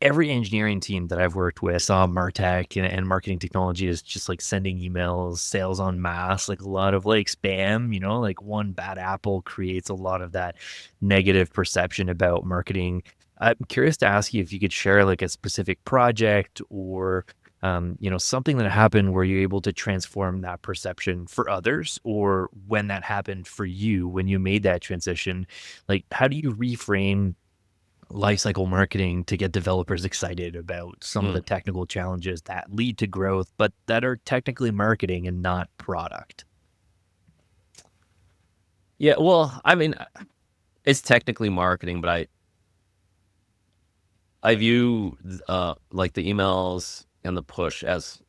every engineering team that I've worked with saw Martech and marketing technology is just like sending emails, sales on mass, like a lot of like spam, like one bad apple creates a lot of that negative perception about marketing. I'm curious to ask you if you could share like a specific project or something that happened where you're able to transform that perception for others, or when that happened for you, when you made that transition, like how do you reframe lifecycle marketing to get developers excited about some of Mm. the technical challenges that lead to growth, but that are technically marketing and not product? Yeah, well, I mean, it's technically marketing, but I view like the emails and the push as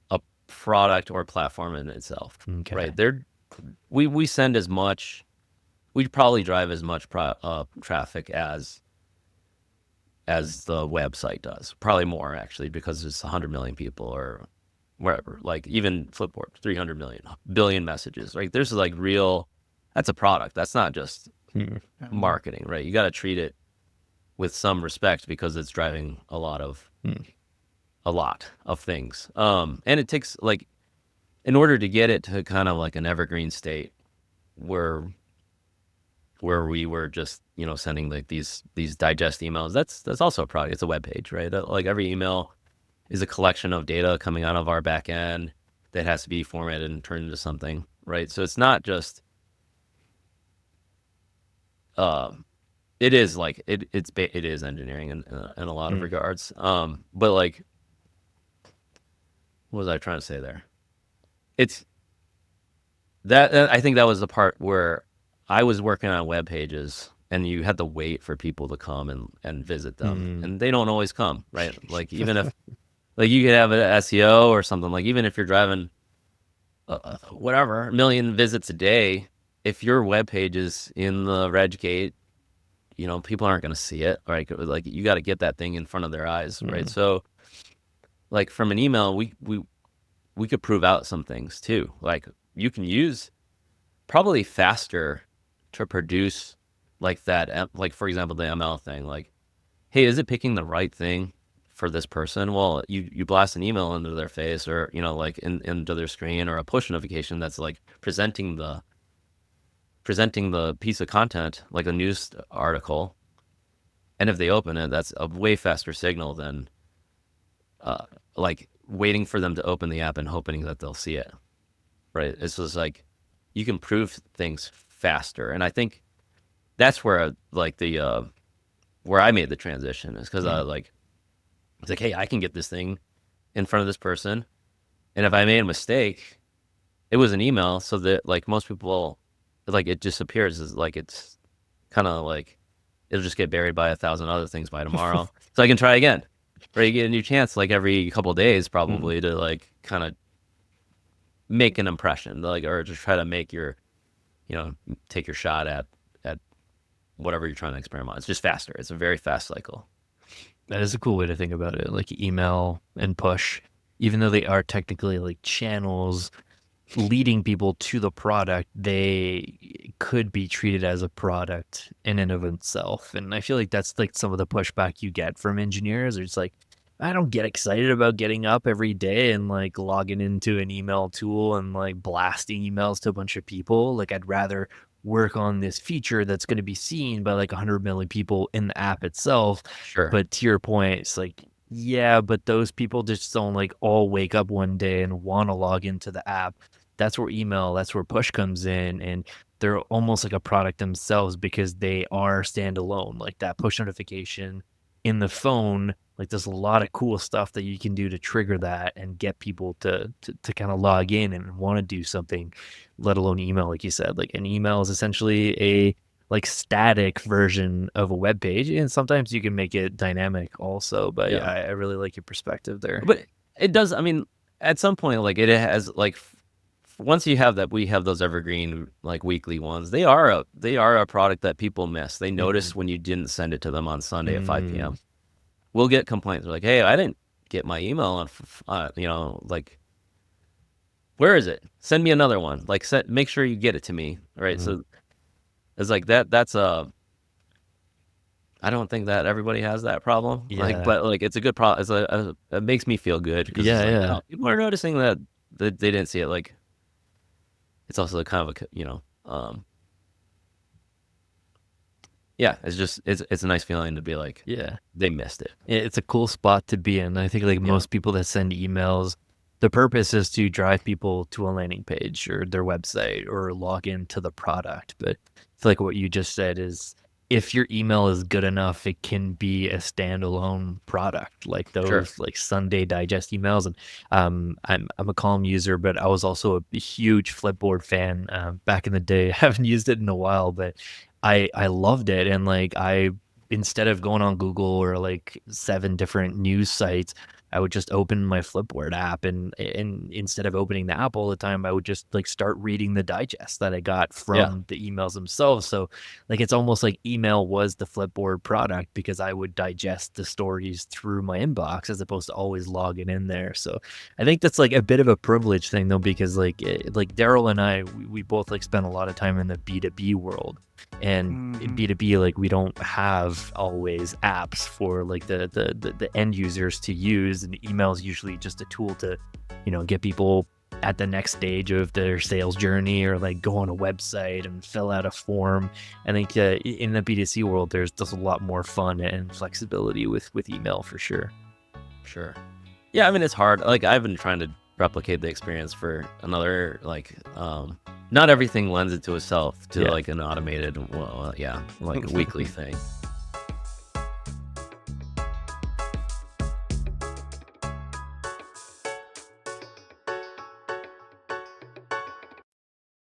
a product or platform in itself, Okay. right? We send as much, we probably drive as much traffic as the website does, probably more actually, because it's 100 million people or wherever. Like even Flipboard, 300 million billion messages, right? There's like real, that's a product. That's not just Hmm. marketing, right? You got to treat it with some respect because it's driving Hmm. a lot of things. And it takes like, in order to get it to kind of like an evergreen state where we were just sending like these digest emails, that's also a product. It's a web page, right? Like every email is a collection of data coming out of our back end that has to be formatted and turned into something, right? So it's not just uh, it is like it is engineering in a lot of Hmm. regards. But like, what was I trying to say there? It's that I think that was the part where I was working on web pages and you had to wait for people to come and visit them, Hmm. and they don't always come, right? Like even if like you could have an SEO or something, like even if you're driving whatever, a million visits a day, if your web page is in the reg gate, people aren't going to see it, right? Like you got to get that thing in front of their eyes, right? Hmm. So like from an email, we could prove out some things too. Like you can use probably faster to produce like that, like for example, the ML thing, like, hey, is it picking the right thing for this person? Well, you blast an email into their face or, like into their screen, or a push notification that's like presenting the piece of content like a news article. And if they open it, that's a way faster signal than uh, like waiting for them to open the app and hoping that they'll see it. Right? It's just like you can prove things faster, and I think that's where like the where I made the transition is because I Hmm. like it's like, hey, I can get this thing in front of this person, and if I made a mistake, it was an email, so that like most people, like it disappears. Is like it's kind of like it'll just get buried by 1,000 other things by tomorrow, so I can try again. Right? You get a new chance like every couple of days Hmm. probably to like kind of make an impression, like or just try to make your you know take your shot at whatever you're trying to experiment on. It's just faster. It's a very fast cycle. That is a cool way to think about it. Like email and push, even though they are technically like channels leading people to the product, they could be treated as a product in and of itself. And I feel like that's like some of the pushback you get from engineers. It's like, I don't get excited about getting up every day and like logging into an email tool and like blasting emails to a bunch of people. Like, I'd rather work on this feature that's going to be seen by like 100 million people in the app itself. Sure. But to your point, it's like, yeah, but those people just don't like all wake up one day and want to log into the app. That's where email, that's where push comes in, and they're almost like a product themselves because they are standalone. Like that push notification in the phone, like there's a lot of cool stuff that you can do to trigger that and get people to kind of log in and want to do something, let alone email, like you said. Like an email is essentially a like static version of a web page, and sometimes you can make it dynamic also. But Yeah. yeah, I really like your perspective there. But it does. I mean, at some point, like it has like once you have that, we have those evergreen like weekly ones. They are a product that people miss. They Mhm. notice when you didn't send it to them on Sunday at 5 Mm. p.m. We'll get complaints. They're like, hey, I didn't get my email on, like where is it? Send me another one. Like, make sure you get it to me. All right. Mhm. So it's like that. That's a I don't think that everybody has that problem. Like, Yeah. but like it's a good problem. It makes me feel good because it's Yeah, like, yeah. oh, people are noticing that they didn't see it. Like, it's also kind of yeah, it's a nice feeling to be like Yeah. they missed it. It's a cool spot to be in. I think like Yeah, most people that send emails, the purpose is to drive people to a landing page or their website or log into the product. But I feel like what you just said is if your email is good enough, it can be a standalone product like sure. those like Sunday digest emails. And I'm a Calm user, but I was also a huge Flipboard fan back in the day. I haven't used it in a while, but I loved it. And like I instead of going on Google or like 7 different news sites, I would just open my Flipboard app and instead of opening the app all the time, I would just like start reading the digest that I got Yeah, from the emails themselves. So like it's almost like email was the Flipboard product because I would digest the stories through my inbox as opposed to always logging in there. So I think that's like a bit of a privilege thing though, because like Daryl and I, we both like spend a lot of time in the B2B world. And in Mhm. B2B, like we don't have always apps for like the end users to use, and email is usually just a tool to, get people at the next stage of their sales journey or like go on a website and fill out a form. I think in the B2C world, there's just a lot more fun and flexibility with email for sure. sure. Yeah, I mean it's hard. Like I've been trying to replicate the experience for another not everything lends it to itself to Yeah. like an automated, well, yeah, like weekly thing.